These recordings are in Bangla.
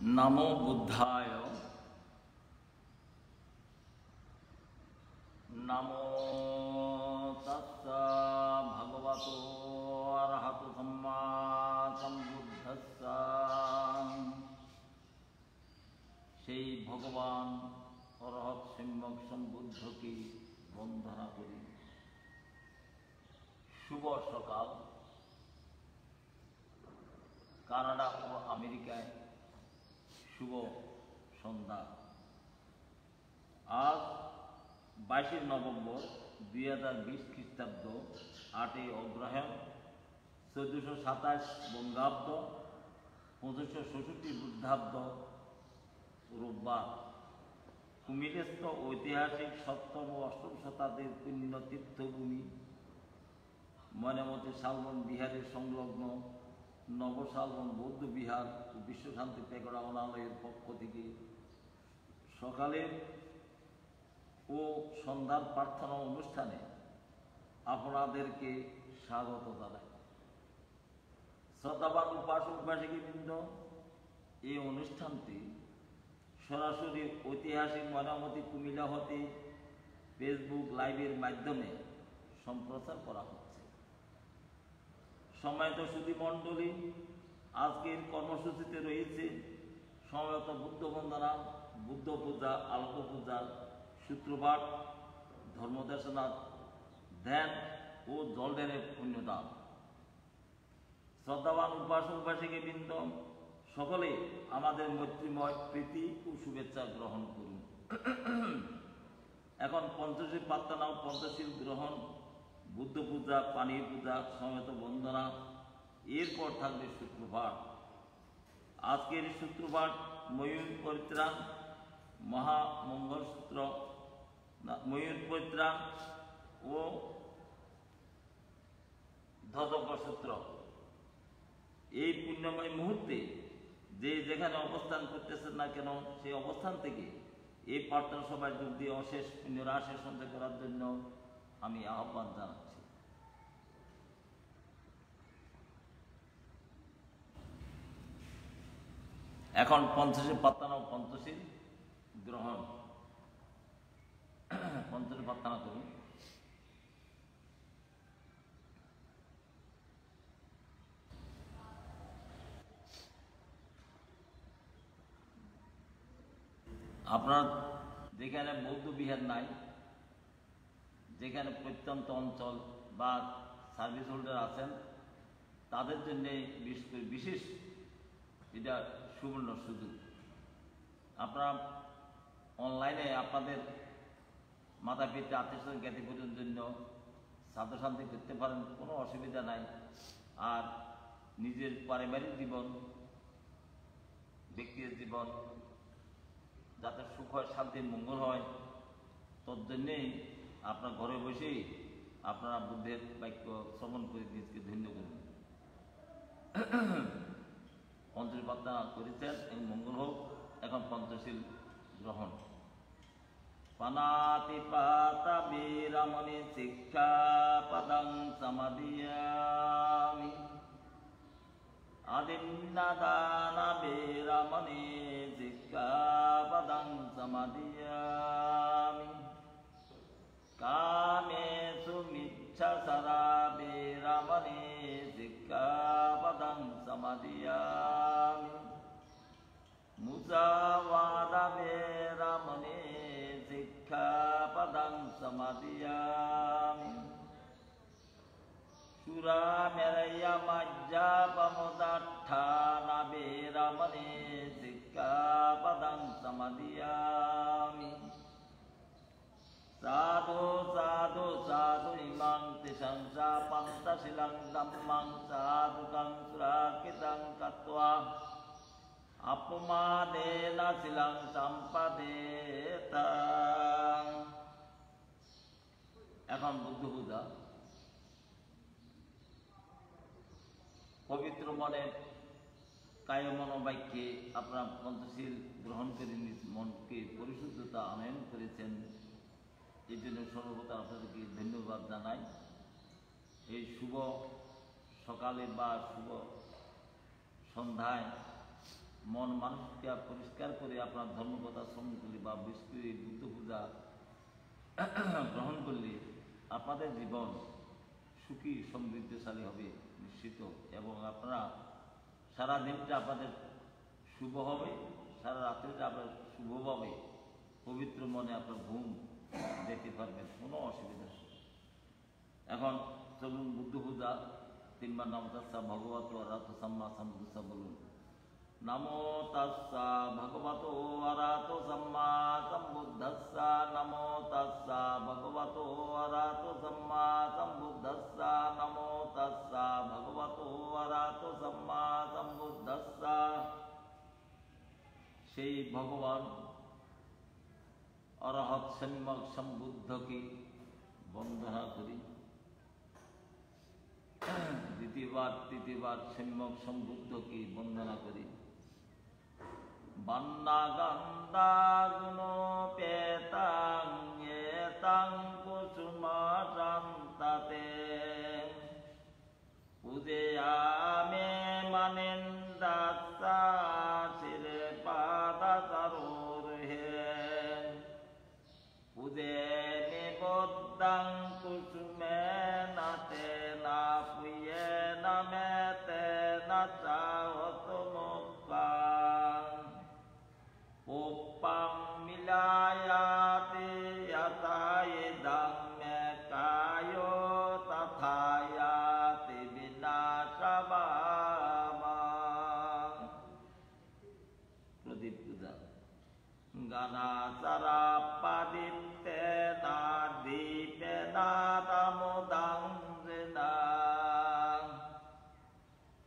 नमो बुद्धाय। नमो तस्सा भगवतो अरहतो सम्मा सम्बुद्धस्सा। সেই ভগবান অরহত সম্যক সম্বুদ্ধকে বন্দনা করি। শুভ সকাল। কানাডা ও আমেরিকায় শুভ সন্ধ্যা। আজ 22 নভেম্বর 2020 খ্রিস্টাব্দ, 8 অগ্রহায়ণ, 1427 বঙ্গাব্দ, 1566 বুদ্ধাব্দ, রোববার। কুমিল্লাস্থ ঐতিহাসিক 7ম ও 8ম শতাব্দীর পুণ্য তীর্থভূমি ময়নামতি শালবন বিহারের সংলগ্ন নবশালবন বৌদ্ধ বিহার ও বিশ্বশান্তি পেগোড়া অনালয়ের পক্ষ থেকে সকালের ও সন্ধ্যার প্রার্থনা অনুষ্ঠানে আপনাদেরকে স্বাগত জানাই। শ্রদ্ধাবান উপাসক উপাসিকাবৃন্দ, এই অনুষ্ঠানটি সরাসরি ঐতিহাসিক ময়নামতি কুমিল্লা হতে ফেসবুক লাইভের মাধ্যমে সম্প্রচার করা হচ্ছে। সম্মানিত সুধী মণ্ডলী, আজকের কর্মসূচিতে রয়েছে সমবেত বুদ্ধ বন্দনা, বুদ্ধ পূজা, আলোক পূজা, সূত্রপাঠ, ধর্মদেশনা, ধ্যান ও জলডেনের পুণ্যদান। শ্রদ্ধাবান উপাসক উপাসিকাবৃন্দ, সকলে আমাদের মৈত্রীময় প্রীতি ও শুভেচ্ছা গ্রহণ করুন। এখন পঞ্চশীল প্রার্থনা ও পঞ্চশীল গ্রহণ, বুদ্ধ পূজা, পানীয় পূজা, সমেত বন্দনা, এরপর থাকবে সূত্রপাঠ। আজকের সূত্রপাঠ ময়ূর পরিত্রাণ, মহামঙ্গলসূত্র, ময়ূর পরিত্রাণ ও ধ্বজজ্ঞ সূত্র। এই পুণ্যময় মুহূর্তে যে যেখানে অবস্থান করতেছেন না কেন, সেই অবস্থান থেকে এই প্রার্থনা সভায় যোগ দিয়ে অশেষ পুণ্য রাশি সঞ্চয় করার জন্য আমি আহ্বান জানাচ্ছি। এখন পঞ্চশীল প্রার্থনা ও পঞ্চশীল গ্রহণ। পঞ্চশীল প্রার্থনা করুন। আপনার যেখানে বৌদ্ধ বিহার নাই, যেখানে প্রত্যন্ত অঞ্চল বা সার্ভিস হোল্ডার আছেন, তাদের জন্য বিশেষ এটা সুবর্ণ সুযোগ। আপনারা অনলাইনে আপনাদের মাতা পিতা আত্মীয় জ্ঞাতি পরিজনের জন্য ছাত্র শান্তি করতে পারেন, কোনো অসুবিধা নাই। আর নিজের পারিবারিক জীবন, ব্যক্তিগত জীবন যাতে সুখ হয়, শান্তির মঙ্গল হয়, তোর জন্যেই আপনার ঘরে বসেই আপনারা বুদ্ধের বাক্য শ্রবণ করে নিজকে ধন্য করুন। পঞ্চশীল প্রার্থনা করেছেন এবং মঙ্গল হোক। এখন পঞ্চশীল গ্রহণ। পানাতিপাতা বীরামণি শিক্ষাপদং সমাদিয়ামি। আদিন্নাদানা বীরামণি শিক্ষাপদং সমাদিয়ামি। কামেষু মিচ্ছাচারা বীরামণি শিক্ষাপদং সমাদিয়ামি। মুসাওয়াদা বীরামণি শিক্ষাপদং সমাদিয়ামি। সুরামেরয়া মজ্জাপমুদাট্ঠানা বীরামণি শিক্ষাপদং সমাদিয়ামি। সাধু সাধু সাধু ইমাং তিসংসা পঞ্চশীলং ধম্মং সাধুকং সুরাকৃতং কত্বা অপমাদেনা শিলং সম্পদেতাং। এখন বুদ্ধ পূজা। পবিত্র মনে কায় মনোবাক্যে আপনারা পঞ্চশীল গ্রহণ করে মনকে পরিশুদ্ধতা আনয়ন করেছেন, এই জন্য সর্বদা আপনাদেরকে ধন্যবাদ জানাই। এই শুভ সকালে বা শুভ সন্ধ্যায় মন মানুষকে পরিষ্কার করে আপনার ধর্মকথা শ্রবণ করলে বা বৃষ্টি বুদ্ধ পূজা গ্রহণ করলে আপনাদের জীবন সুখী সমৃদ্ধশালী হবে নিশ্চিত, এবং আপনারা সারা দিনটা আপনাদের শুভ হবে, সারা রাত্রিটা আপনার শুভভাবে পবিত্র মনে আপনার ঘুম দেখতে পারবেন, কোনো অসুবিধা নেই। এখন চলুন বুদ্ধ পূজা 3 বার নমো তাস্সা ভগবতো অরাহতো সাম্মা সম্বুদ্ধস্সা বলুন। নমো তাস্সা ভগবতো অরাহতো সাম্মা সম্বুদ্ধস্সা, নমো তাস্সা ভগবতো অরাহতো সাম্মা সম্বুদ্ধস্সা, নমো তাস্সা ভগবতো অরাহতো সাম্মা সম্বুদ্ধস্সা। সেই ভগবান অরহৎ সম্যক সম্বুদ্ধকে বন্দনা করি। দ্বিতীয়বার তৃতীয়বার সম্যক সম্বুদ্ধকে বন্দনা করি। বন্নাগন্ধা গুণোপেতাং এতাং কুসুমাসান্তাতে, পূজয়ামে মানিন্দাস্সা শিরে পাদাচারোর্হে, পূজে নিবদ্ধং কুসুমেন তেনা পুয়েন মেতেন চাহতো মুক্তাং, পুপ্পাং মিলায়াতি যথাইদং মে কায়ো তথায়াতি বিনাশাভাবাং। প্রদীপ পূজা। গানাচারাপাদিত্যেনা দীপেনা তামোদাংসেনা,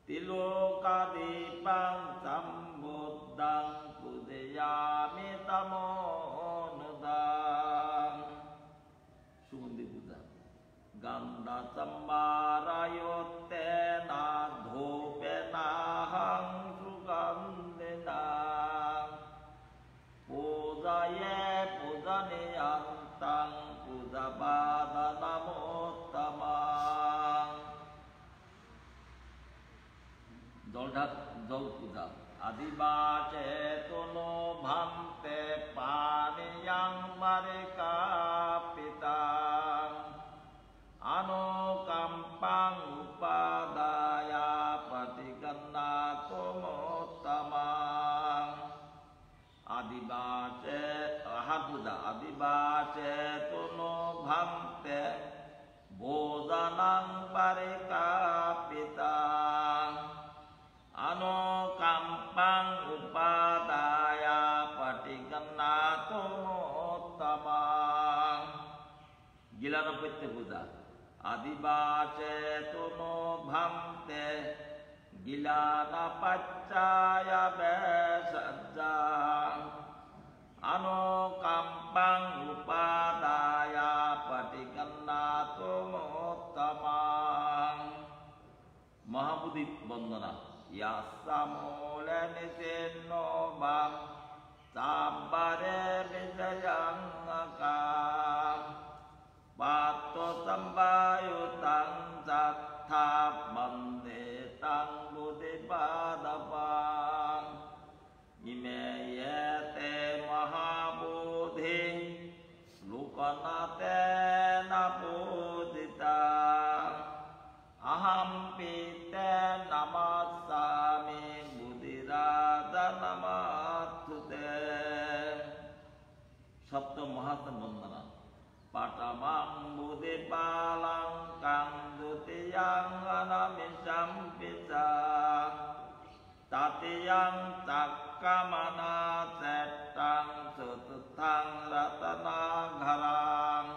তিলোকাদীপং সম্বুদ্ধং পূজয়ামি তমোনুদাং। সুগন্ধি পূজা। গন্ধা সম্ভারায়োত্তেনা ধূপেনাহং সুগন্ধিনা, পূজায়ে পূজনীয়ন্तं পূজাবাদনমোত্তমাং। জল পূজা। আদিবাচেতনো ভান্তে পানীয়ং মারিকাপিতাং, অনুকম্পাং উপাদায় প্রতিগন্নাতুমোত্তমাং। আদিবাচেতনো ভান্তে ভোজনং পারিকাপিতাং, অনুকম্পাং উপাদায় প্রতিগন্নাতুমোত্তমাং। গিলানপত্য পূজা। আদিবাচেতনো ভান্তে গিলানপচ্চায় বেসজ্জাং, অনুকম্পাং উপাদায় প্রতিগন্নাতুমোত্তমাং। মহাবোধি বন্দনা। ইয়াসামূলে নিষিন্নো বাং সাব্বারে বিজয়ং আকাম, পাত্র সম্বায়ুতাং যথা বন্দে তাং বুদ্ধিপাদপাং। ইমে ইয়েতে মহাবোধি লোকনাথেন পূজিতাং, अहम पीते नमस्सामि बुद्धिराज नमस्तुते। सप्तम महात्म वंदना। पटमं बुद्धिपालं कं द्वितीयं अनमिषं पिता, तृतीयं चक्रमना चेट्टं चतुर्थं रत्नाघरं,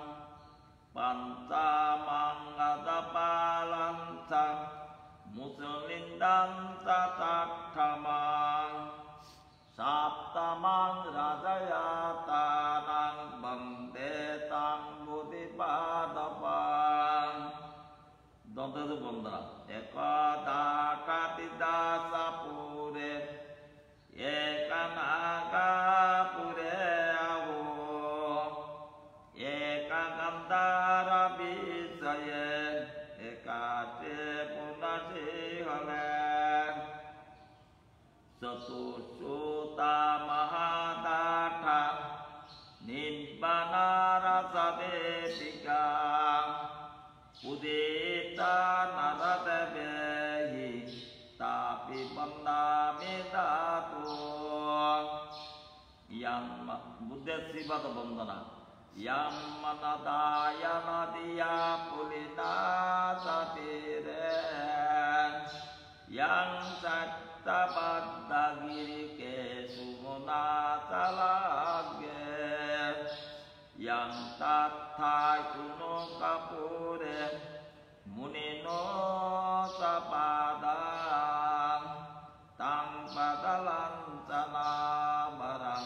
पंचमं गदपालं च मुसलिन्दं तथाष्टमं, सप्तमं रजयतानं वन्दे तं बुद्धिपादपं। दन्तद बन्दना। एकदाटादिदासपुरे एकनागापुरे अहो, एकगन्धारविषये एका তে পুনাসি হলে চতুর্থতা মহাদাঠা নিব্বানা রাসাদে টিকা উদিতা নারদেবেহি তাপি বন্দামি দাতু ইয়াম বুদ্ধের শ্রীপাদ বন্দনা ইয়াম মনদায়া নদিয়া পুলিনা সাতিরে ইয়াং সত্যবদ্ধগিরিকে সুমনা চালাগে ইয়াং তথায় কুনো কাপুরে মুনিনো সাপাদাং তাং পাদালাঞ্চনা বরং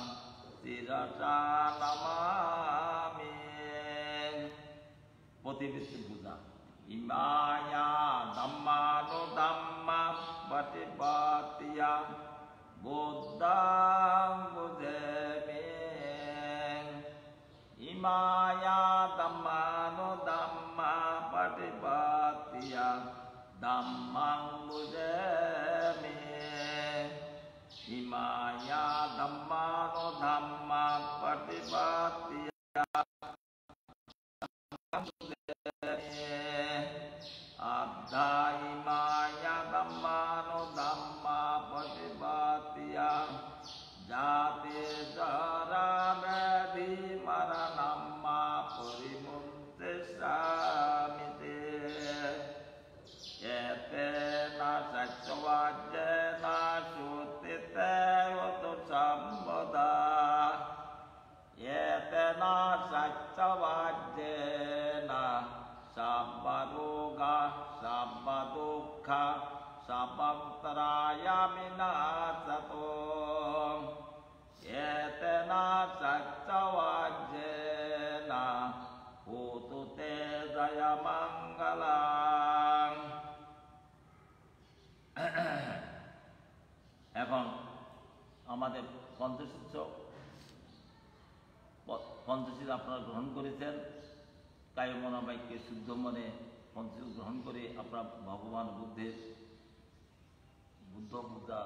শিরসা নমামি প্রতিবৃত্তি পূজা ইমায়া ধম্মানো ধম্মা পটিপতিয়া বুদ্ধাং বুঝেমি ইমায়া ধম্মানো ধম্মা পটিপতিয়া ধম্মাং বুঝেমি ইমায়া ধম্মানো ধম্মা পটিপতিয়া আধ্যাই মায়া ধম্মানো ধম্মা পটিপতিয়া জাতে জরা ব্যাধি মরণম্মা পরিমুক্তি স্বামিতে এতে না সত্যবাজ্যে না শ্রুতিতে হতো সম্পদা এতে না সত্যবাজ্যে না সাব্বারোগা সাব্বাদুঃখা সাব্বান্তরায়া বিনাশতো এতেনা সত্যবাজ্যেনা হোতু তে জয় মঙ্গলাং। এখন আমাদের পঞ্চশীল আপনারা গ্রহণ করেছেন। কায় মনোবাক্যে শুদ্ধ মনে পঞ্চশীল গ্রহণ করে আপনারা ভগবান বুদ্ধের বুদ্ধ পূজা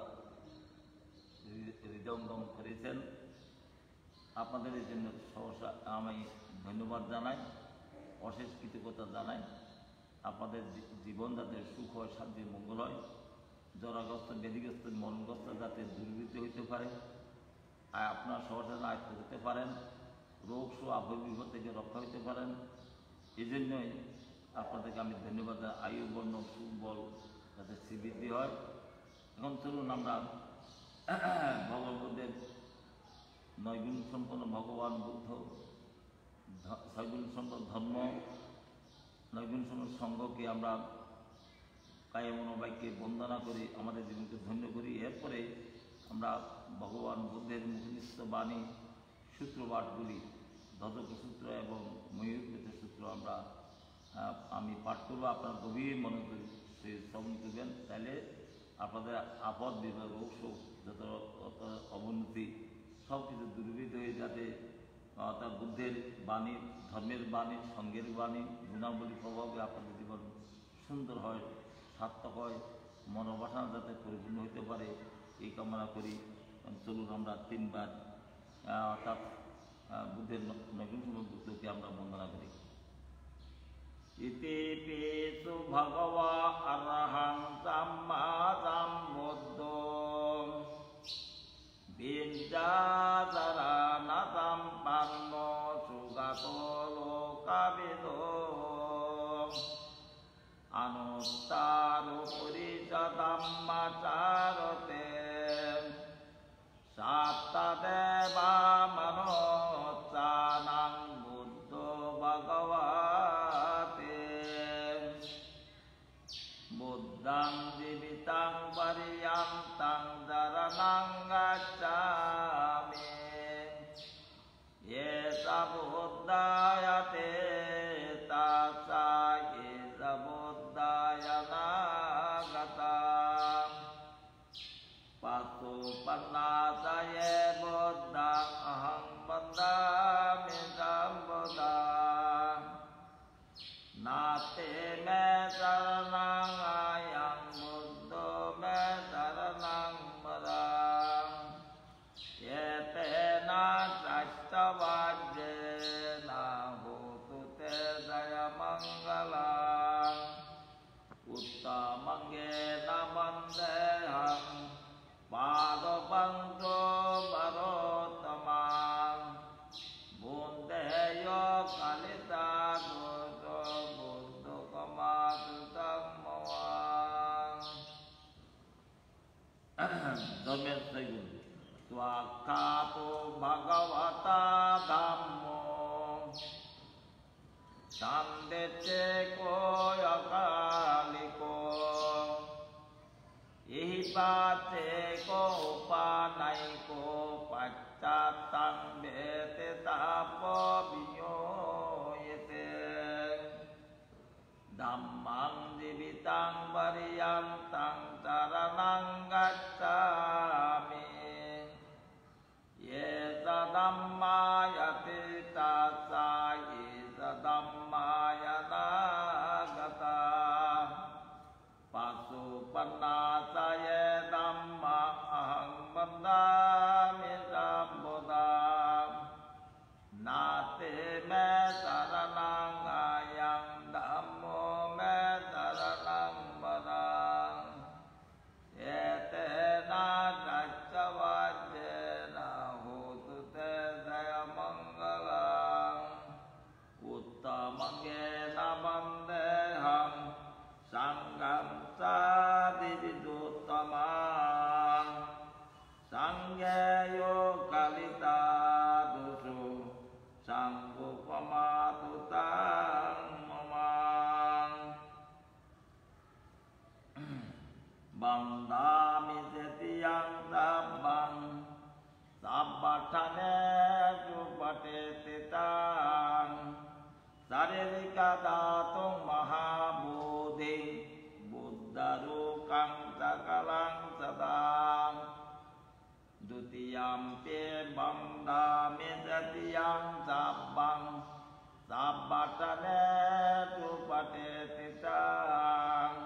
হৃদয়ঙ্গম করেছেন। আপনাদের এই জন্য সহসা আমি ধন্যবাদ জানাই, অশেষ কৃতজ্ঞতা জানাই। আপনাদের জীবন যাতে সুখ হয়, শান্তি, মঙ্গল হয়, জরাগ্রস্ত ব্যাধিগ্রস্ত মনগ্রস্ত যাতে দুর্বৃত্ত হইতে পারে, আর আপনারা সহসা আয়ত্ত করতে পারেন, রোগ শো আভয় বিপদ থেকে রক্ষা হইতে পারেন। এই জন্যই আপনাদেরকে আমি ধন্যবাদ জানাই। আয়ু বর্ণ সুখ বল যাতে শ্রীবৃদ্ধি হয়। এখন চলুন আমরা ভগবান বুদ্ধের নয়গুণ সম্পন্ন ভগবান বুদ্ধ, ছয়গুণ সম্পন্ন ধর্ম, নয়গুণ সম্পন্ন সঙ্গকে আমরা কায় মনোবাক্যে বন্দনা করি, আমাদের জীবনকে ধন্য করি। এরপরে আমরা ভগবান বুদ্ধের মুখনিষ্ঠ বাণী সূত্রপাঠগুলি ধতক সূত্র এবং ময়ূরপেত সূত্র আমি পাঠ করবো। আপনার গভীর মনে করি সে শ্রবণ করবেন, তাহলে আপনাদের আপদ বিপদ রোগ শোক যত অবনতি সব কিছু দূরীভূত হয়ে যাতে তার বুদ্ধের বাণী, ধর্মের বাণী, সঙ্গের বাণী, গুণাবলী প্রভাবে আপনাদের জীবন সুন্দর হয়, সার্থক হয়, মনোবাসনা যাতে পরিপূর্ণ হইতে পারে এই কামনা করি। চলুন আমরা তিনবার অর্থাৎ বুদ্ধের নবীন বুদ্ধকে আমরা বন্দনা করি। ইতি পেসু ভগবা অরহং সাম্মা সম্বুদ্ধ বিদ্যাধরণতম পন্ন সুগতো লোকবিদো অনুত্তারো পুরিষধম্মচারতে সাত্তদেবা মনোচ্চানং বুদ্ধ ভগবতে বুদ্ধং জীবিতং পর্যন্तं শরণং গচ্ছামি এষ বুদ্ধায়তে তস্যা এষ বুদ্ধায় নাগতঃ পাশুপন্নাসয়ে বুদ্ধং অহং বন্দামি সম্বুদ্ধং নাস্তি মে শরণং ayang buddho me saranang padang yetena saccavajjena hotu te jaya mangalang uttamangena vandeham padopangco marottamang bundeyo kalita goto buddho kamatu tammawang Dhamma Saiguru Swakato Bhagavata Dhammo Sandete ko yakaliko Ihipate ko upanay ko Pachatang bete tapo biyoyete Dhammang dibitang variyantang saranang gacchami Yesa dhammaya titasa yesa dhammaya nagata Pasupannasa ye dhamma ahang bandami sambodham Nate me saranang ayang dhammo me saranang badang Yetena saccavajjena hotu te jaya mangalang Uttamangena vandeham sangham sadiduttamang Sangheyo kalita dosu sanggupamatutam mamang Bandami setiyang sabbang sabbatane supatititang Saririka datung mahabudhi buddharukang sakalang sadang Dutiyampi bandami setiyang sabbang sabbatane supatititang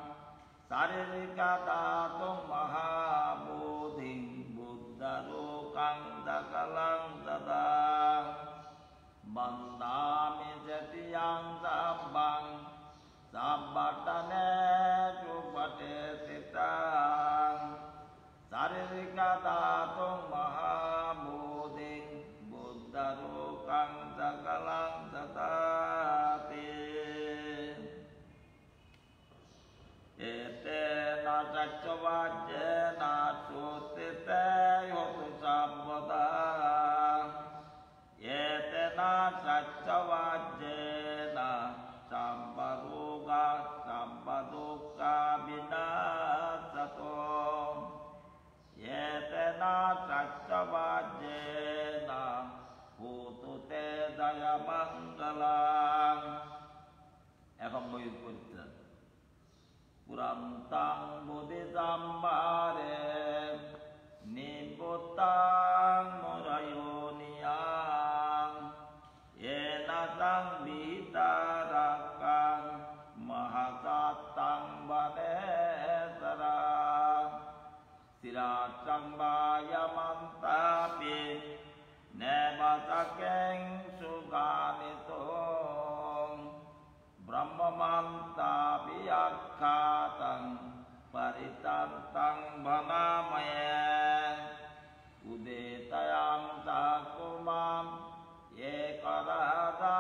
Saririka datung mahabudhi buddharukang sakalang sadang Bandami setiyang sabbang sabbatane supatititang Saririka datung mahabudhi buddharukang sakalang sadati Etena saccavajjena sutite hotu sabbodham Yetena saccavajjena samparuga sampadukkha binasato Yetena saccavajjena hotu te jaya mangalang এখন বই পড়তে Purantang bodhisambhare nibbutang murayoniyang Yena sang bitarakang mahasatang banesarang Siracang bayamantapi nebasakeng suganitong Brahmamanta biyakhatang paritantang bhanamayen Udetayang sakumam yekarada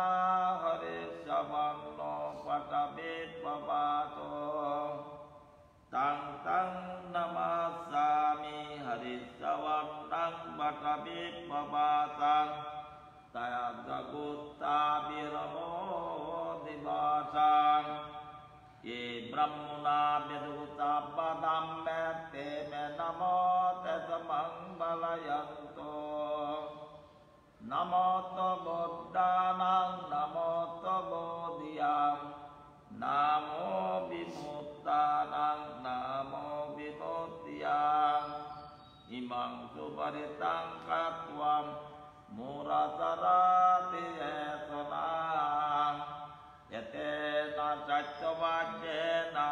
harisyavanno patabit papato Tang tang namasami harisyavannang patabit papatang Tayagagutta biramo divasang Ye brahmuna vidutta padamme te me namo te samang balayanto Namo to buddhanang namo to bodhiyam Namo vimuttanang namo vimuttiyang Imang suparitang katwam Murasarati esana Yatena saccavajjena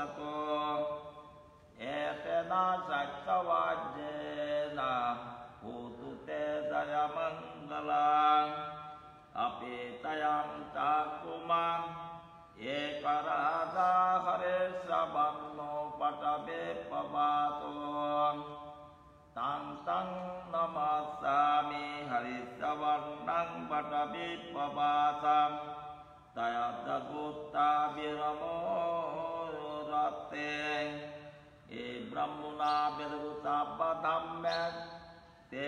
sato etena saccavajjena hotu te jaya mangalang apitayam cakumam ekaraja haresabanno patabe pabato tang tang namasami harisavannang patabe pabatam tayata gutta biramo ratte e brahmuna birguta padhamme te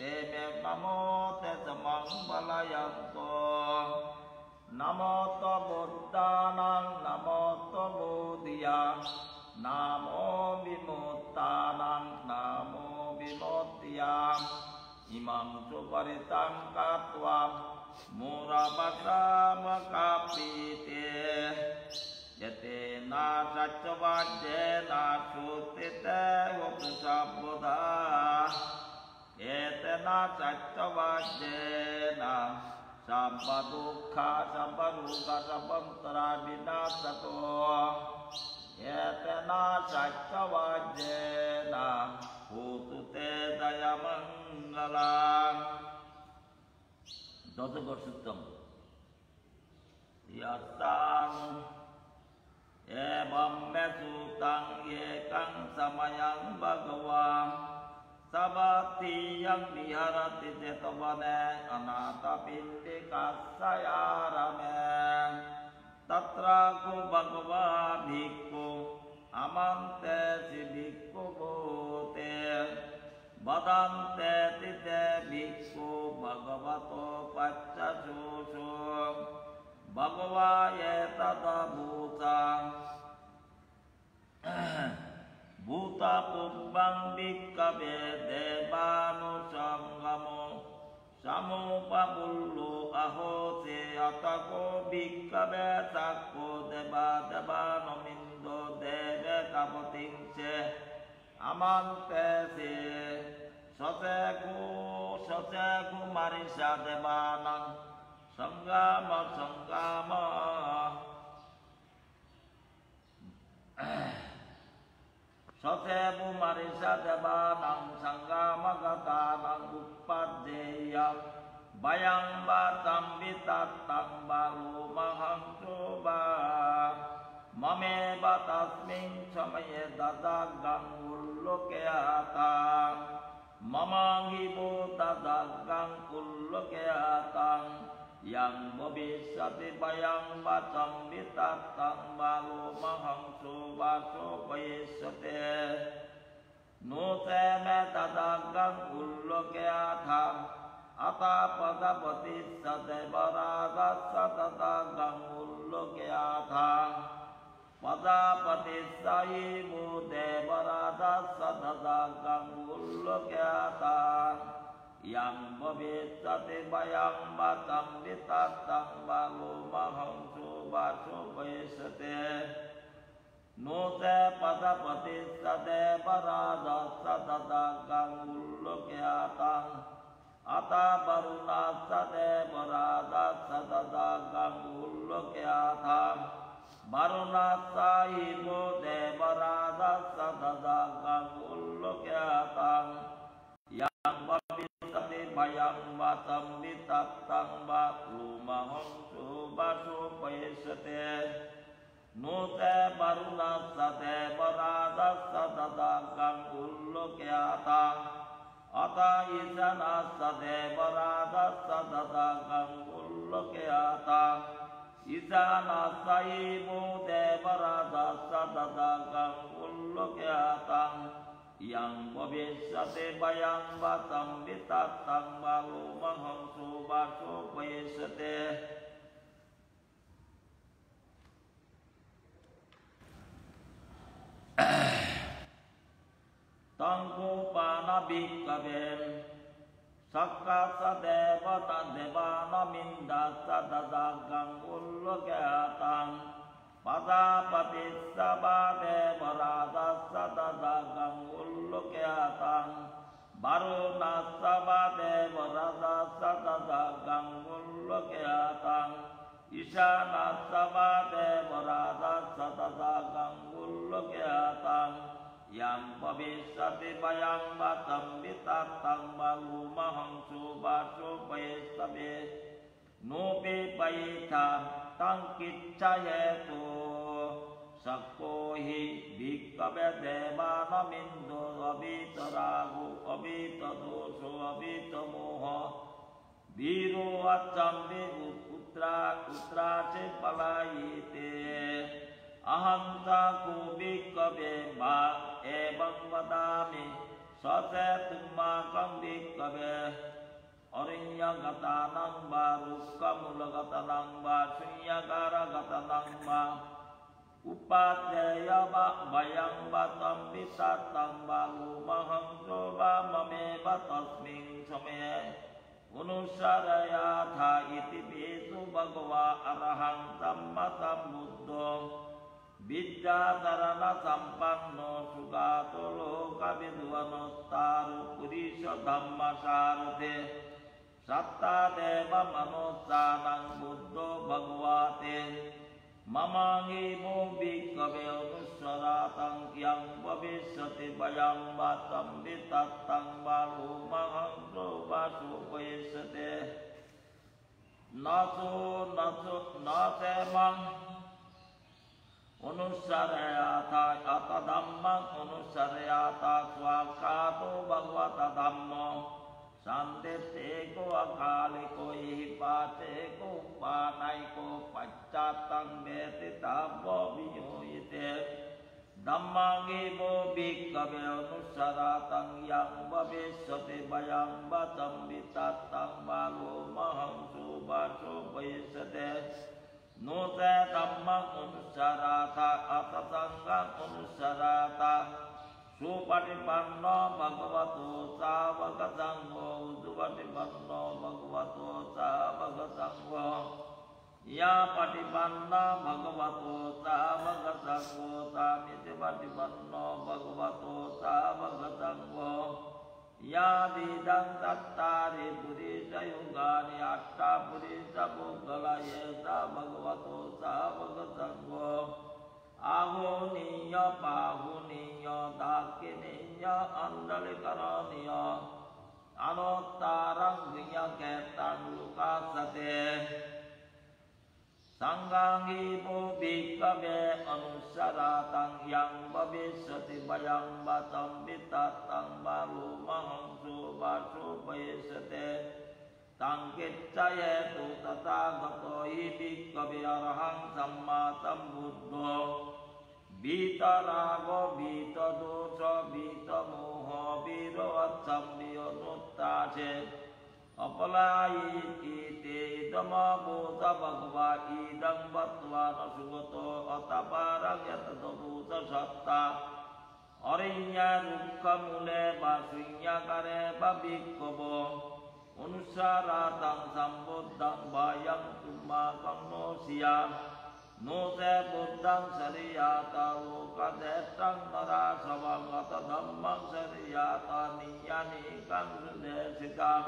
me namo te samang balayanto namo to buddhanang namo to buddhiyang namo vimuttanang namo vimuttiyang imam suparitang katvam murabasama kapite yate na saccavajjena sutite vupsabuddha yate na saccavajjena sabba dukkha sabbantara vinasato yate na saccavajjena hotu te jaya mangalang Dodagosuttam Yatang Evam mesutang yekang samayang bhagavam Sabati yang viharati jetavane anata pindikasayarame Tatra ku bhagava bhikkhu amante si bhikkhu bhote Badante tite bhikkhu bhagavato paccasusu bhagava yetada bhuta bhuta pubbang bhikkave devanusangamo samupabullu ahose atako bhikkave sakko deva devanomindo deve kapotingse amante se saseku marisha devanang sanggama sasebu marisha devanang sanggama gatanang uppadeya bayang batam vitatang balu mahang coba mame batasmin samaye dadagang ullokeatang mamanghibo dadagang ullokeatang yang bhabishyati bayang batam vitatang balu mahang subaso payisyate nute me dadagang ullokeatang atapadapati sadevaragasa dadagang ullokeatang padapati saimu devaradasa dadagang ullokeatang yang bhabishyati bayang batam vitatang balu mahang subaso payisyate nute padapati sadevaradasa dadagang ullokeatang ata barunasa devaradasa dadagang ullokeatang barunasa imu devaradasa dadagang ullokeatang yang bhabishyati bayang batam vitatang balu mahang subaso payisyate nute barunasa devaradasa dadagang ullokeatang ata isanasa devaradasa dadagang ullokeatang isanasa imu devaradasa dadagang ullokeatang yang bhabishyati bayang batam vitatang balu mahang subaso payisyate tangku pana bhikkave sakkasa devata devana mindasa dadagang ullokeatang padapati sabha devaradasa dadagang ullokeatang barunasa sabha devaradasa dadagang ullokeatang Isanasama devarada satata gangullokyatam yang pabisati bayang batam bitatang balumahang subasu paistabe nupi paitam tangkiccayetu sakkohi bhikkhave devanamindu abitaragu abitadoso abitamoha biru acambi utrace palayite ahanta kubhikkhave ma ebang vadami sasetummakam bhikkhave Arinyagatanang ba rukkamulagatanang ba sunyagaraгаtanang ba upadhyaya ba bayang batam bisatang ba lumahang soba mameba tasming same unusarayatha iti bisu bhagava arahang samma sambuddho Vidyadharana sampanno sugato loka vidvanottaru purisha dhamma sarate Satta deva manosanang buddho bhagavate Mamangi mo bhikkhave anusaratang kyang bhavishyati bayang batam vitatang balumahang sobasu paisate nasemang Unusarayata atadhammang unusarayata swakato bhagavata dhammo Santiteko akaliko ihipateko panaiko paccatang betitabo biyoyite Dhammangibo bhikkhave anusaratang yang bhavishyati bayang batam vitatang balumahang sobasu paisate Nute dhammang unusarata atasangang unusarata Supatipanno bhagavato sāvaka saṅgho Supatipanno bhagavato sāvaka saṅgho Ya patipanna bhagavato sāvaka saṅgho Samiti patipanno bhagavato sāvaka saṅgho Ya didang tattari purisa yugani atta purisa puggala yesa bhagavato sāvaka saṅgho Ahuniya pahuniya dakiniya andalikaraniya Anottarang viyaketan lukasate Sanggangi mo bhikkhave anusaratang yang bhavishyati bayang batam vitatang balumahang sobasu paisate Tangkiccayetu tathagato hi bhikkhave arahang samma sambuddho Vitarago vitadosa vitamoha virovatsambhyonuttace Apalayi idama bhuta bhagava idam bhattvana sugato ataparang yatato bhuta satta Arinya rukkamule basunya kare babhikkhavo Unusaratang sambuddhang bayang tummakam nosya Nose buddhang sariyata lokadettang narasavang atadhammang sariyata niyanikang sudesitam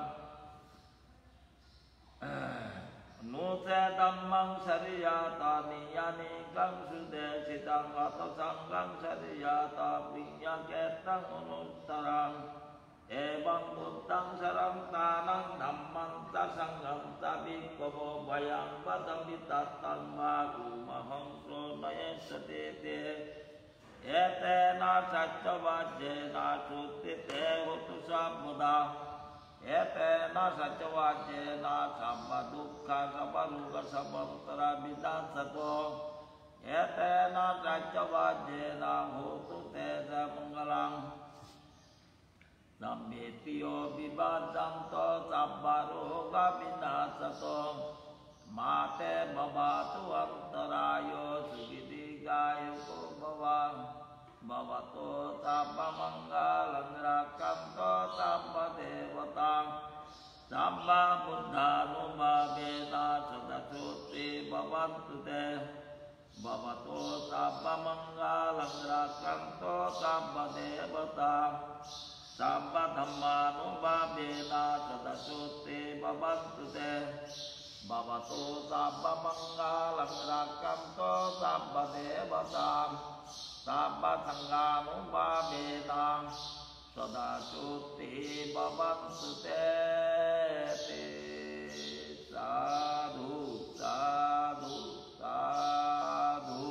Nuse dhammang sariyata niyanikang sudesitam atasangang sariyata vinyakettang unuttarang Ebang buddhang sarang tanang dhammang tasangang tabhikkhavo bayang batam vitatang balumahang sonayesatete Etena saccavajjena suttite hotu sabbuddha Etena saccavajjena sabba dukkha sabba ruga sabba uttara vidansato Etena saccavajjena hotu tesa mangalang Sammetiyo vibhadanto sabbaroga vinasato Mate babatu antarayo sugidigayo bhava Bhavato sabba mangalang rakanto sabba devatang Sabba buddhanubhavena sadasutri bhavantu te Bhavato sabba mangalang rakanto sabba devatang Sabba dhammanubhavena sadasutri bhavantu te বাবা তো সাব্বা মঙ্গলং রাক্ষান্ত সাব্বা দেবতাম সাব্বা সংজ্ঞানুভাবেনাম সদা চোত্তে ভবন্তু তে তে। সাধু সাধু সাধু।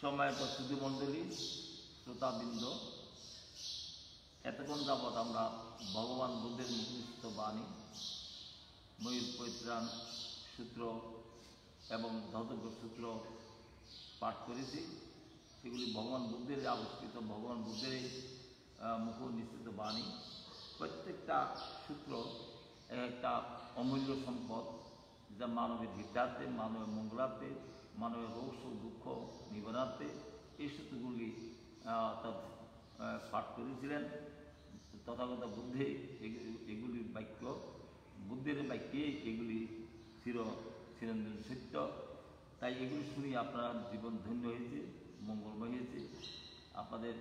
সম্মানিত সুধীমণ্ডলী, শ্রোতাবৃন্দ, এতক্ষণ যাবৎ আমরা ভগবান বুদ্ধের মুখনিসৃত বাণী, ময়ূর পরিত্রাণ সূত্র এবং ধর্তব্য সূত্র পাঠ করেছি। সেগুলি ভগবান বুদ্ধের আবিষ্কৃত, ভগবান বুদ্ধের মুখ নিঃসৃত বাণী। প্রত্যেকটা সূত্র একটা অমূল্য সম্পদ, যা মানবের হিতার্থে, মানবের মঙ্গলার্থে, মানবের রোগ শোক দুঃখ নিবারণার্থে এই সূত্রগুলি পাঠ করেছিলেন তথাগত বুদ্ধে। এগুলির বাক্য, বুদ্ধের বাক্যে এগুলি চিরঞ্জীব সত্য। তাই এগুলি শুনি আপনার জীবন ধন্য হয়েছে, মঙ্গলময় হয়েছে। আপনাদের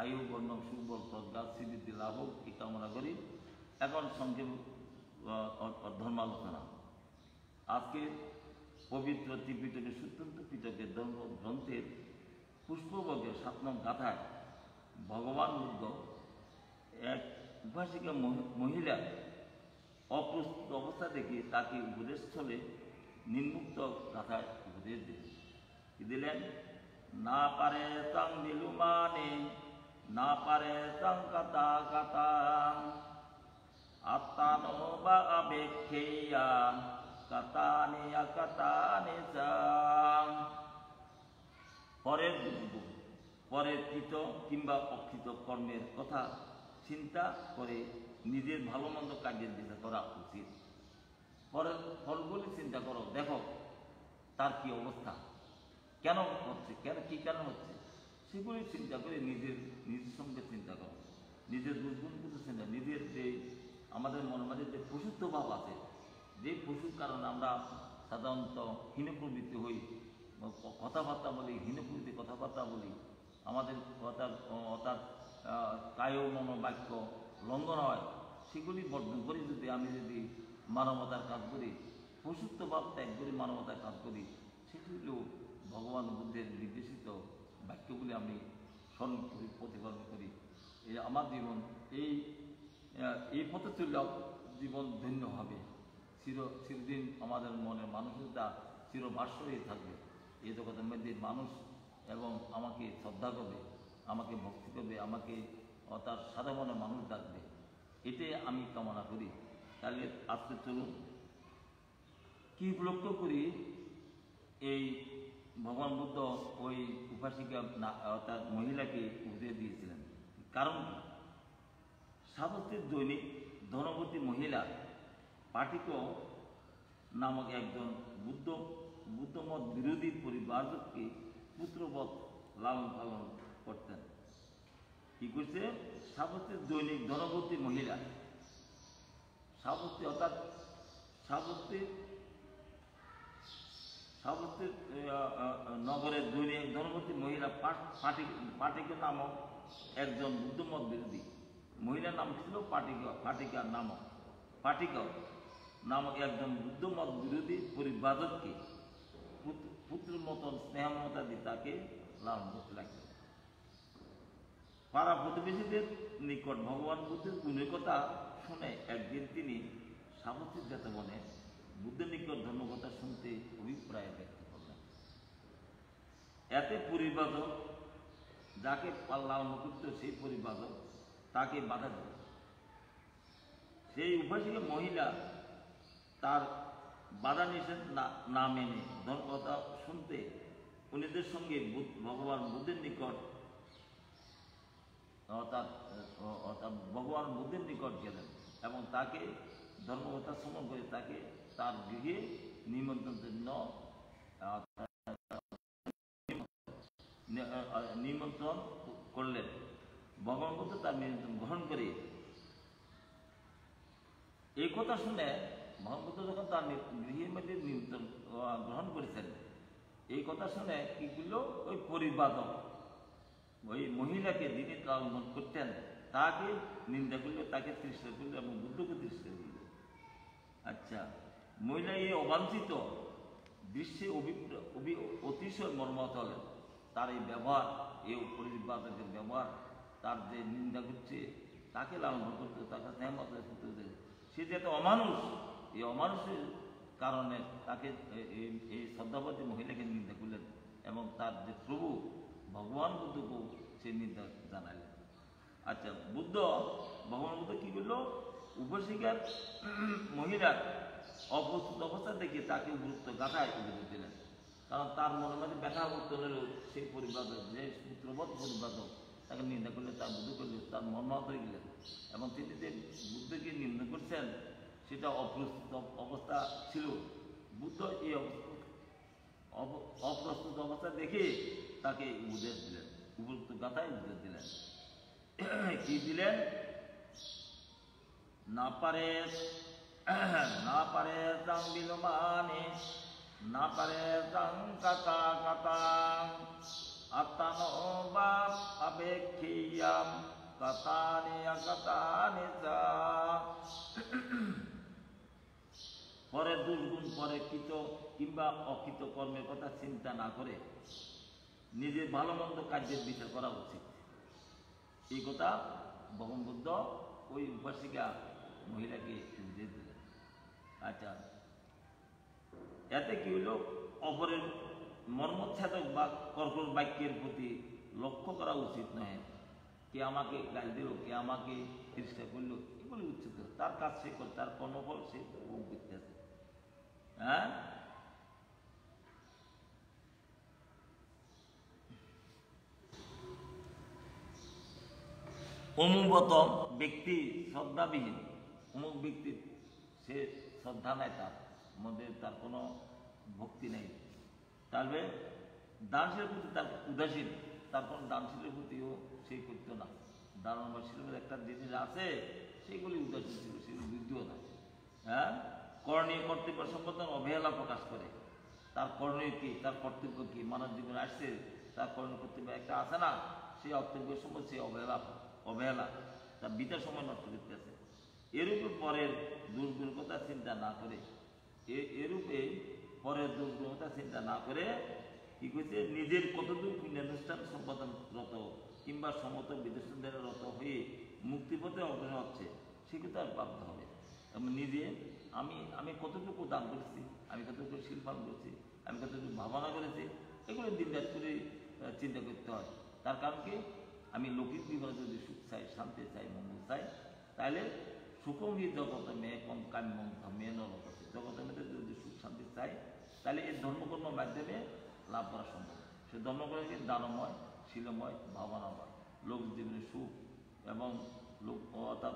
আয়ু বর্ণ সুবল প্রজ্ঞা শ্রীবৃদ্ধি লাভ হোক এই কামনা করি। এখন সংক্ষেপ ধর্মালোচনা। আজকে পবিত্র ত্রিপিটকের সুত্যন্ত পিটকের ধর্ম গ্রন্থের পুষ্পবর্গের 7 নং গাথায় ভগবান বুদ্ধ এক উপাসিকা মহিলা অপ্রস্তুত অবস্থা দেখে তাকে উপদেশস্থলে নিম্মুক্ত গাথায় উপদেশ দিলেন। কি দিলেন? না পারে তাং দিলুমানে, না পারে তাং কাতা কাতাং, আত্মানো বা আবেক্ষেয়া কাতানে আকাতানে চাং। পরের পরের কৃত কিংবা অকৃত কর্মের কথা চিন্তা করে নিজের ভালো মন্দ কাজের দিকে করা উচিত। পরের ফলগুলি চিন্তা করো, দেখো তার কি অবস্থা, কেন হচ্ছে, কি কেন হচ্ছে, সেগুলি চিন্তা করে নিজের সঙ্গে চিন্তা করো। নিজের দুর্গুণগুলো চিন্তা, নিজের যে আমাদের মনের মাঝে যে পশুত্ব ভাব আছে, যে পশুর কারণে আমরা সাধারণত হীন প্রবৃত্তি হই, কথাবার্তা বলি, হীন প্রবৃত্তি কথাবার্তা বলি, আমাদের অর্থাৎ কায় মনোবাক্য লঙ্ঘন হয়, সেগুলি বর্জন করি। আমি যদি মানবতার কাজ করি, পশুত্ব ভাব ত্যাগ করি, মানবতার কাজ করি, সেটি হল ভগবান বুদ্ধের নির্দেশিত বাক্যগুলি আমি স্মরণ করি, প্রতিপালন করি। আমার জীবন এই পথে চললে জীবন ধন্য হবে। চিরদিন আমাদের মনের মানসিকতা চিরভাষ্য হয়ে থাকবে। এই জগতের মধ্যে মানুষ এবং আমাকে শ্রদ্ধা করবে, আমাকে ভক্তি করবে, আমাকে তার সাদা মনের মানুষ ডাকবে, এটাই আমি কামনা করি। তাহলে আজকে চলুন কি লক্ষ্য করি। এই ভগবান বুদ্ধ ওই উপাসিকা অর্থাৎ মহিলাকে উপদেশ দিয়েছিলেন। কারণ সাবস্তির দৈনিক ধনবতী মহিলা পাটিক নামক একজন বুদ্ধমত বিরোধী পরিবারকে পুত্রবৎ লালন পালন করতেন। কি করছে? সাবস্তির দৈনিক ধনবতী মহিলা, সাবস্তি অর্থাৎ সাবস্তির নগরের দৈনিক ধনবতী মহিলা পাটিক নামক একজন বুদ্ধমত বিরোধী মহিলার নাম ছিল পাটিকা নামক একজন বুদ্ধমত বিরোধী পরিবাদককে পুত্রের মতন স্নেহমতা দিয়ে তাকে লালন করতে লাগলেন। পাড়া প্রতিবেশীদের নিকট ভগবান বুদ্ধের গুণের কথা শুনে একদিন তিনি সাবস্তির জ্ঞাতবনে বুদ্ধের নিকট ধর্মকথা শুনতে অভিপ্রায় ব্যক্ত করলেন। এতে পরিবাদক, যাকে লালন করত সেই পরিবাদক তাকে বাধা দিল। সেই উপাসিকা মহিলা তার বাধা নিষেধ না মেনে ধর্মকথা শুনতে উনিদের সঙ্গে ভগবান বুদ্ধের নিকট অর্থাৎ ভগবান বুদ্ধের নিকট গেলেন এবং তাকে ধর্মকথা শ্রবণ করে তাকে তার গৃহে নিমন্ত্রণ করলেন। ভগবান বুদ্ধ তার নিমন্ত্রণ গ্রহণ করে এই কথা শুনে ভগবান বুদ্ধ যখন তার গৃহের মধ্যে নিমন্ত্রণ গ্রহণ করেছেন, এই কথা শুনে কি করলো, ওই পরিবাদক ওই মহিলাকে যিনি লালন করতেন তাকে নিন্দা করলো, তাকে তিরস্কার করলো এবং বুদ্ধকে তিরস্কার করলো। আচ্ছা, মহিলা এই অবাঞ্ছিত দৃশ্যে অতিশয় মর্মাহত হলেন। তার এই ব্যবহার, এই পরিবারের ব্যবহার, তার যে নিন্দা করছে, তাকে লালন করতে, তাকে স্নেহমত করতে, সে যে একটা অমানুষ, এই অমানুষের কারণে তাকে এই শ্রদ্ধাবতী মহিলাকে নিন্দা করলেন এবং তার যে প্রভু ভগবান বুদ্ধকেও সে নিন্দা জানালেন। আচ্ছা, ভগবান বুদ্ধ কি করলো? উপশিকার মহিলার অপ্রস্তুত অবস্থা দেখে তাকে উপযুক্ত গাথায় উপযোগ দিলেন। কারণ তার মনের মধ্যে ব্যথা উত্তরের সেই পরিবাদক, যে পুত্রবধ পরিবাদক, তাকে নিন্দা করলে, তার বুদ্ধ করলে, তার মর্মাহত হয়ে গেলেন। এবং তিনি যে বুদ্ধকে নিন্দা করছেন সেটা অপ্রস্তুত অবস্থা ছিল। বুদ্ধ এই অপ্রস্তুত অবস্থা দেখে তাকে উপদেশ দিলেন, উপযুক্ত গাথায় উপদেশ দিলেন। কি দিলেন? না পারে তাং বিলমানে, না পারে তাং কাতা কাতা, আত্মানো বা আবেক্ষিয়াম কাতানি আকাতানি চা। পরের দুর্গুণ, পরে কৃত কিংবা অকৃত কর্মের কথা চিন্তা না করে নিজের ভালো মন্দ কার্যের বিচার করা উচিত। এই কথা ভগবান বুদ্ধ ওই উপাসিকা মহিলাকে উপদেশ দিলেন। আচ্ছা, এতে কি হইল? অপরের মর্মচ্ছেদক বা কর্কট বাক্যের প্রতি লক্ষ্য করা উচিত নয়। কে আমাকে গাল দিল, কে আমাকে তিরস্কার করলো, এগুলি উচিত। তার কাজ সে করে, তার কর্মফল সে ভোগ করতেছে। হ্যাঁ, অমুকত ব্যক্তি শ্রদ্ধাবিহীন, অমুক ব্যক্তির সে শ্রদ্ধা নাই, তার মধ্যে তার কোনো ভক্তি নেই, তাহলে দানশীলের প্রতি তার উদাসীন, তার কোনো দানশীলের প্রতিও সেই করতো না। দানশীলের একটা জিনিস আছে, সেগুলি উদাসীন ছিল, সেগুলি বুঝতেও না। হ্যাঁ, করণীয় কর্তব্য সম্পাদন অবহেলা প্রকাশ করে। তার করণীয় কি, তার কর্তব্য কি, মানব জীবনে আসছে, তার করণীয় কর্তব্য একটা আছে না, সেই কর্তব্য সম্পদ সে অবহেলা তার বিতার সময় নষ্ট করতেছে। এরূপে পরের দুর্গুণ কথা চিন্তা না করে, এরূপে পরের দুর্গুণ কথা চিন্তা না করে কি করছে? নিজের কতদূর পুণ্যানুষ্ঠান সম্পাদনরত কিংবা সমত বিদেশদের রত হয়ে মুক্তিপথে অগ্রসর হচ্ছে, সেগুলো তার প্রাপ্ত হবে। এবং নিজে আমি কতটুকু দান করেছি, আমি কতটুকু শিল্পান করেছি, আমি কতটুকু ভাবনা করেছি, এগুলো দিনরাত করে চিন্তা করতে হয়। তার কারণ কি? আমি লৌকিক জীবনে যদি সুখ চাই, শান্তি চাই, মঙ্গল চাই, তাহলে সুখঙ্গী জগতে মেয়ে কম কাম্যম মেয়ে নরকতে, জগতের মধ্যে যদি সুখ শান্তি চাই, তাহলে এই ধর্মকর্মের মাধ্যমে লাভ করা সম্ভব। সে ধর্মকর্ম কি? দানময়, শীলময়, ভাবনাময়, লোক জীবনে সুখ এবং লোক অর্থাৎ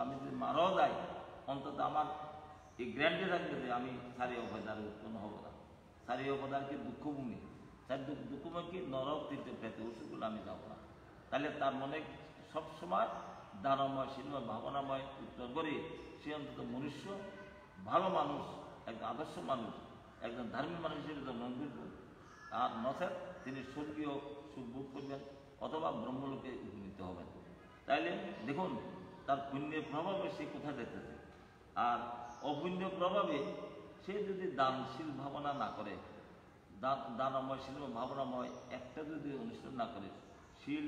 আমি যদি মারাও যাই, অন্তত আমার এই গ্যারান্টি থাকবে যে আমি সারি অপদারে উৎপন্ন হব না। সারি অপদারকে দুঃখভূমি, তার দুঃখময় কি? নরক তীর্থ পেতে, ওষুধগুলো আমি যাব না। তাহলে তার মনে সবসময় দানময়, শীলময়, ভাবনাময় উত্তর করে সে অন্তত মনুষ্য, ভালো মানুষ, একজন আদর্শ মানুষ, একজন ধার্মিক মানুষ হিসেবে জন্ম করবেন। আর নচেত তিনি স্বর্গীয় সুখ ভোগ করবেন অথবা ব্রহ্মলোকে উপনীত হবেন। তাইলে দেখুন, তার পুণ্যের প্রভাবে সে কোথায় যেতেছে। আর অপুণ্য প্রভাবে সে যদি দানশীল ভাবনা না করে, দানময়, শীলময়, ভাবনাময় একটা যদি অনুষ্ঠান না করে, শীল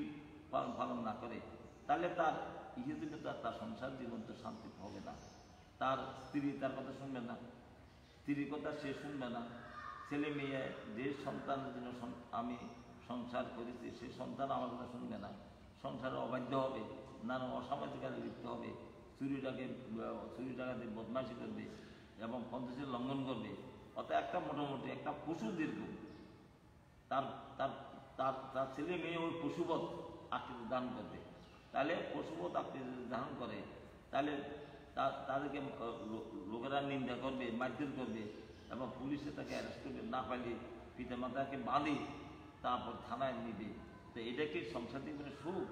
পালন না করে, তাহলে তার ইহজীবনে তার সংসার জীবন তো শান্তি হবে না। তার স্ত্রী তার কথা শুনবে না, স্ত্রীর কথা সে শুনবে না। ছেলে মেয়ে যে সন্তানের জন্য আমি সংসার করেছি, সে সন্তান আমার কথা শুনবে না, সংসারে অবাধ্য হবে, নানা অসামাজিক কাজে লিপ্ত হবে, চুরি টাকাতে বদমাইশি করবে এবং পঞ্চাশের লঙ্ঘন করবে। অর্থাৎ একটা মোটামুটি একটা পশু দীর্ঘ তার তার তার তার ছেলে মেয়ে ওই পশুবধ আকৃতি দান করবে। তাহলে পশুবধ আকৃতি ধারণ করে, তাহলে তাদেরকে লোকেরা নিন্দা করবে, মারধর করবে এবং পুলিশে তাকে অ্যারেস্ট করবে, না পাইলে পিতা মাতাকে বাঁধে, তারপর থানায় নিবে। তো এটা কি সংসার জীবনের সুখ?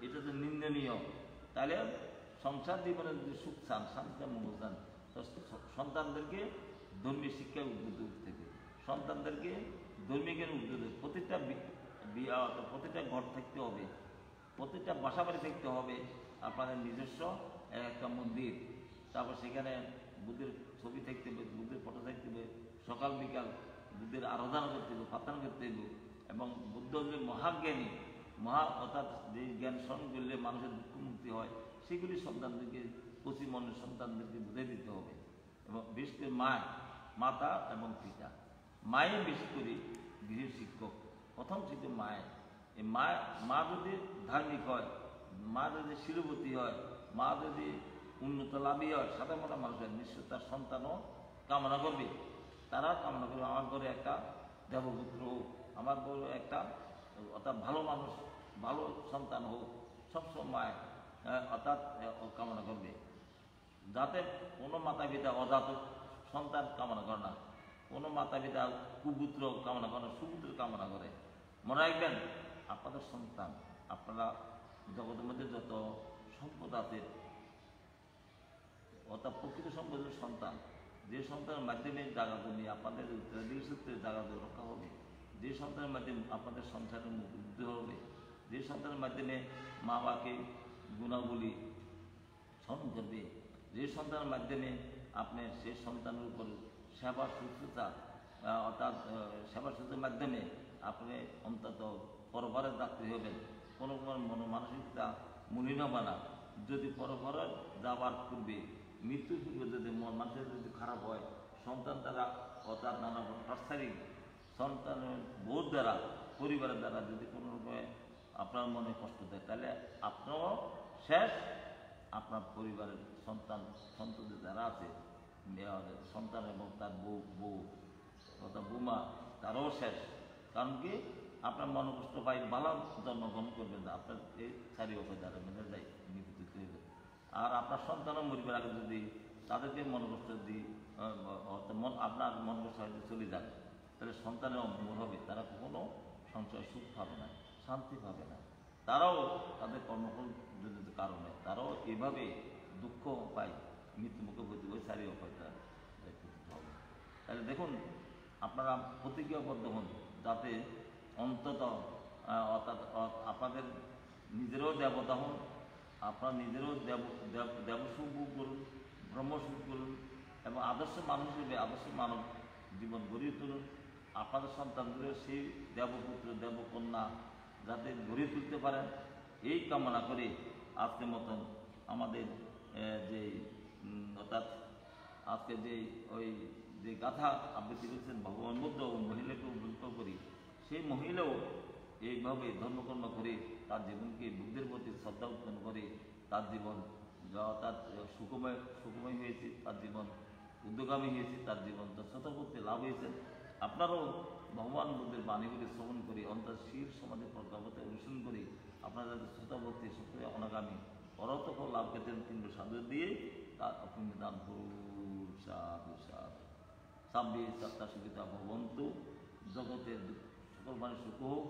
এটা তো নিন্দনীয়। তাহলে সংসার জীবনে যদি সুখ চান, শান্তি মঙ্গল চান, তো সন্তানদেরকে ধর্মীয় শিক্ষায় উদ্বুদ্ধ করতে হবে, সন্তানদেরকে ধর্মীয় জ্ঞান উদ্বুদ্ধ, প্রতিটা ঘর থাকতে হবে, প্রতিটা বাসা বাড়ি থাকতে হবে আপনাদের নিজস্ব একটা মন্দির, তারপর সেখানে বুদ্ধের ছবি থাকতে হবে, বুদ্ধের ফটো থাকতে হবে, সকাল বিকাল বুদ্ধের আরাধনা করতে হবে, প্রার্থনা করতে হবে। এবং বুদ্ধ যে মহাজ্ঞানী, অর্থাৎ যে জ্ঞান স্মরণ করলে মানুষের দুঃখ মুক্তি হয়, সেগুলি সন্তানদেরকে, কচি মনের সন্তানদেরকে বুঝে দিতে হবে। এবং বিশেষ করে মাতা এবং পিতা, মায়ে বিশেষ করে গৃহের শিক্ষক, প্রথম শিক্ষক মায়ের। এই মা যদি ধার্মিক হয়, মা যদি শিরবতী হয়, মা যদি উন্নত লাভী হয়, সাদা মোটা মানুষ হয়, নিশ্চয় তার সন্তানও কামনা করবে। তারা কামনা করবে আমার ঘরে একটা দেবপুত্র হোক, আমার ঘরে একটা অর্থাৎ ভালো মানুষ, ভালো সন্তান হোক, সবসময় অর্থাৎ কামনা করবে। যাতে কোনো মাতা পিতা অজাত সন্তান কামনা করে না, কোনো মাতা পিতা কুপুত্র কামনা করে না, সুপুত্র কামনা করে। মনে রাখবেন, আপনাদের সন্তান, আপনারা জগতের মধ্যে যত সম্পদ আছে, অর্থাৎ প্রকৃত সম্পদের সন্তান, যে সন্তানের মাধ্যমে জাগা জমি আপনাদের সূত্রে জাগা রক্ষা হবে, যে সন্তানের মাধ্যমে আপনাদের সংসারের মুক্তি হবে, যে সন্তানের মাধ্যমে মা বাবাকে গুণাবলী স্মরণ করবে, যে সন্তানের মাধ্যমে আপনি সে সন্তানের উপর সেবা শুশ্রূষা, অর্থাৎ সেবা শুশ্রূষার মাধ্যমে আপনি অন্তত পরবারের যাত্রী হবেন। কোনো মানসিকতা মলিন হবে না। যদি পরবারের যাবার পূর্বে, মৃত্যুর পূর্বে যদি মানুষের যদি খারাপ হয়, সন্তান দ্বারা অর্থাৎ নানা পারিবারিক সন্তানের বোধ দ্বারা, পরিবারের দ্বারা যদি কোনো রকমে আপনার মনে কষ্ট দেয়, তাহলে আপনারও শেষ, আপনার পরিবারের সন্তানদের যারা আছে, সন্তান এবং তার বউ অর্থাৎ বৌমা, তারও শেষ। কারণ কি, আপনার মনে কষ্ট পাই ভালো জন্মগ্রহণ করবেন না, আপনার এই চারি অপায় দ্বারা মেনে যায় নিবেদিত হইবে। আর আপনার সন্তানও মরিবার আগে যদি তাদেরকে মনে কষ্ট দিই, আপনার মন কষ্ট হয়তো চলে যাবে, তাহলে সন্তানের অমঙ্গল হবে, তারা কখনো সংসার সুখ পাবে না, শান্তি পাবে না। তারাও তাদের কর্মজনিত কারণে তারাও এভাবে দুঃখ পায়, মৃত্যুমুখে হইতে ওই চারি অপায়টা হবে। তাহলে দেখুন, আপনারা প্রতিজ্ঞাবদ্ধ হন, যাতে অন্তত অর্থাৎ আপনাদের নিজেরও দেবতা হন, আপনারা নিজেরও দেবসুখ করুন, ব্রহ্মসুখ করুন, এবং আদর্শ মানুষ হিসেবে আদর্শ মানব জীবন গড়িয়ে তুলুন। আপনাদের সন্তানদের সেই দেবপুত্র দেবকন্যা যাতে গড়িয়ে তুলতে পারেন, এই কামনা করে আজকের মতন আমাদের যে অর্থাৎ আজকে যে গাথা আবৃত্তি করেছেন ভগবান বুদ্ধ ও মহিলাকে উল্লেখ করি, সেই মহিলাও এইভাবে ধর্মকর্ম করে তার জীবনকে বুদ্ধের প্রতি শ্রদ্ধা উৎপন্ন করে তার জীবন অর্থাৎ সুখময় হয়েছে, তার জীবন উদ্যোগামী হয়েছে, তার জীবন দক্ষতা করতে লাভ হয়েছে। আপনারাও ভগবান বুদ্ধের বাণীগুলি শ্রবণ করে অন্তর শির সমাজের প্রজ্ঞাপতে অনুসরণ করে আপনারা যাতে শ্রোতাভক্তি সক্রিয় অনাগামী পরতক লাভ পেতেন, কিন্তু সাধু দিয়ে তার অপুণ্য দান করুন। সাধু সাধু সাব্বে চাত্তা সুবিধা ভবন্তু, জগতের সকল মানুষ সুখ হোক,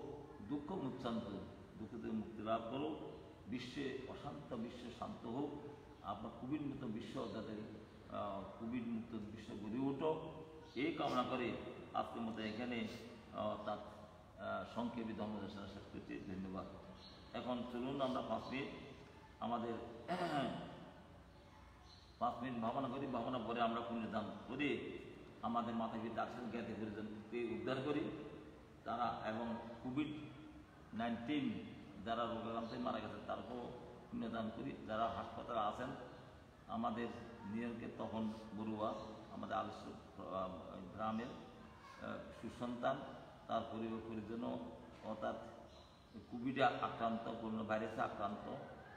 দুঃখ মুচ্ছান্ত, দুঃখ থেকে মুক্তি লাভ করুক, বিশ্বে অশান্ত বিশ্ব শান্ত হোক, আপনার কোভিড মুক্ত বিশ্ব যাতে কোভিড মুক্ত বিশ্ব গড়ে উঠুক, এই কামনা করে আজকের মতো এখানে তার সংক্ষেপে ধর্মদেশনা শেষ করছি। ধন্যবাদ। এখন চলুন আমরা 5 মিনিট আমাদের 5 মিনিট ভাবনা করি, ভাবনা পরে আমরা পুণ্যদান করে আমাদের মাথা পিতা আসেন জ্ঞাতি পরিজনকে উদ্ধার করি তারা, এবং কোভিড-19 যারা রোগাক্রান্তে মারা গেছে তারপরও পুণ্যদান করি। যারা হাসপাতালে আছেন, আমাদের নিয়মকে তখন বড়ুয়া আমাদের আদর্শ গ্রামের সুসন্তান, তার পরিজন অর্থাৎ কোভিডে আক্রান্ত, করোনা ভাইরাসে আক্রান্ত,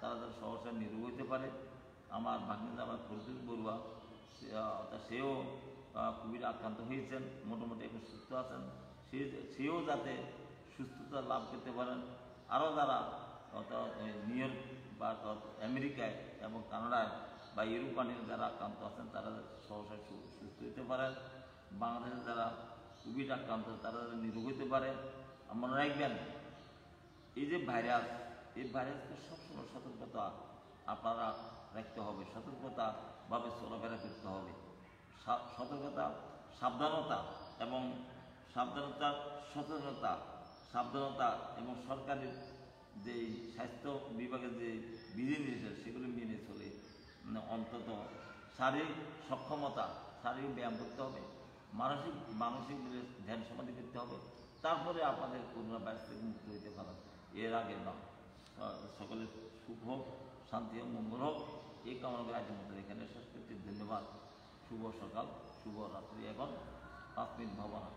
তারা যারা সহসা নিরোগ হইতে পারে। আমার ভাগ্নে আমার ফরিদুল বড়ুয়া, অর্থাৎ সেও কোভিডে আক্রান্ত হয়েছেন, মোটামুটি এখন সুস্থ আছেন, সেও যাতে সুস্থতা লাভ করতে পারেন। আরও যারা অর্থাৎ নিউ ইয়র্ক বা আমেরিকায় এবং কানাডায় বা ইউরোপানের যারা আক্রান্ত আছেন, তারা সহসা সুস্থ হতে পারেন। বাংলাদেশে যারা কোভিড আক্রান্ত তারা নিরোগ হতে পারে। মনে রাখবেন, এই যে ভাইরাস, এই ভাইরাসকে সবসময় সতর্কতা আপনারা রাখতে হবে, সতর্কতাভাবে চলাফেরা করতে হবে। সতর্কতা, সাবধানতা এবং সাবধানতা এবং সরকারের যে স্বাস্থ্য বিভাগের যে বিধিনিষেধ সেগুলি মেনে চলে অন্তত শারীরিক সক্ষমতা, শারীরিক ব্যায়াম করতে হবে, মানসিক মানসিক ধ্যান সমাধি করতে হবে, তারপরে আপনাদের করোনা ভাইরাস থেকে মুক্ত হইতে পারেন, এর আগে নয়। সকলের সুখ হোক, শান্তি হোক, মঙ্গল হোক, এই কামনা করে আজকের মতো এখানে শেষ করছি। ধন্যবাদ। শুভ সকাল, শুভ রাত্রি। এখন 5 মিনিট ভাবনা।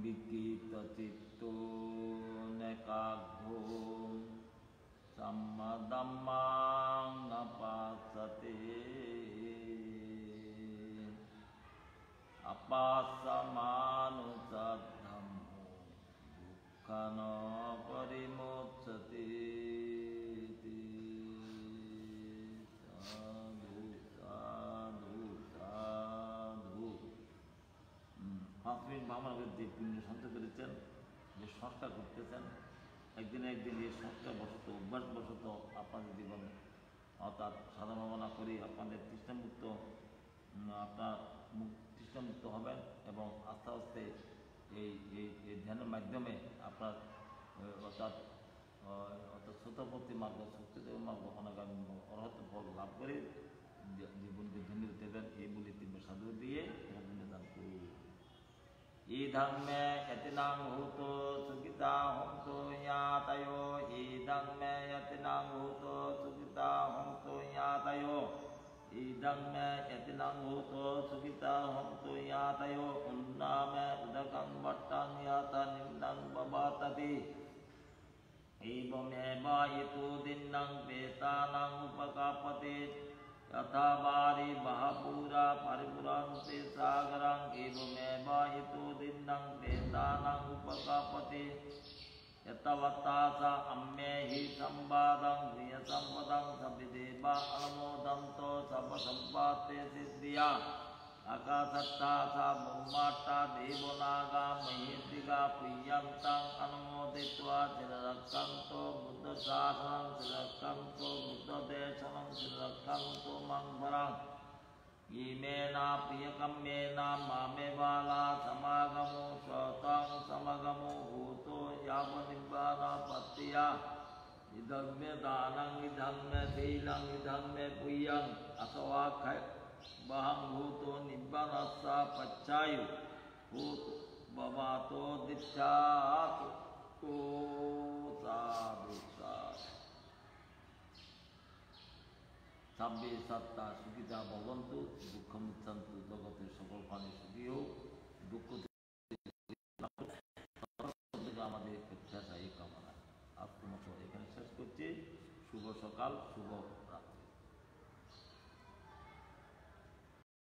বিকৃত চিত্তো নেকাঘ্নো সাম্মাদাম্মাং নাপাসতে আপাসমানুষাধম্মো দুঃখান পরিমোচ্যতে। সাধু সাধু সাধু। 5 মিনিট ভাবনা করে যে পুণ্য সঞ্চয় করেছেন, যে সংস্কার করতেছেন, একদিন একদিন এই সংস্কার বশত, অভ্যাস বশত আপনাদের জীবনে অর্থাৎ সাধন ভাবনা করি আপনাদের তৃষ্ণামুক্ত, আপনার তৃষ্ণামুক্ত হবেন এবং আস্তে আস্তে এই এই এই ধ্যানের মাধ্যমে আপনার অর্থাৎ অর্থাৎ শ্রোতপতি মার্গ, শক্তিদেব মার্গ, অনাগামী অর্হত ফল লাভ করে জীবনকে ধন্য দেবেন। এই বলে তিনি সাধু দিয়ে দান করুন। ইদং মে যতিনাং ভূতো সুখিতা হন্তু ইয়াতয়ো। ইদং মে যতিনাং ভূতো সুখিতা হন্তু ইয়াতয়ো। ইদং মে যতিনাং ভূতো সুখিতা হন্তু ইয়াতয়ো। উন্না মে উদকং বট্টং ইয়াত নিম্নং ববাততি। एवमेव यतो दिन्नं वेतानाम् उपकापते। यथा वारि बहपूरा परिपुरन्ते सागरम्। एवमेव यतो दिन्नं वेतानाम् उपकापते। यतवता स अम्मे हि संवादं गृहसम्पदं सविदेवा अनुमोदन्तो सर्वसम्पत्ते सिद्धिया। आकाशत्था सा ब्रह्माट्टा देवनागा महेन्द्रिगा प्रियन्तं अनुमोदित्वा चिररक्षन्तो बुद्धशासनं चिररक्षन्तो बुद्धदेशनं चिररक्षन्तो मङ्गलम्। इमेना प्रियकम्येन मामेवाला समागमो स्वतं समगमो भूतो यावनिब्बानपत्तिया। इदं मे दानं इदं मे शीलं इदं मे पुण्यम् अथवा वहं भूतो निब्बानस्सा पच्चायु भूतो भवातो दीक्षातु। ओ साधु साधु। সাব্বে সত্তা সুখিতা ভবন্তু দুঃখমুচ্ছন্তু। জগতের সকল প্রাণী সুখী হোক, দুঃখ থেকে আমাদের প্রত্যাশা এই কামনা। আজকের মতো এখানে শেষ করছি। শুভ সকাল, শুভ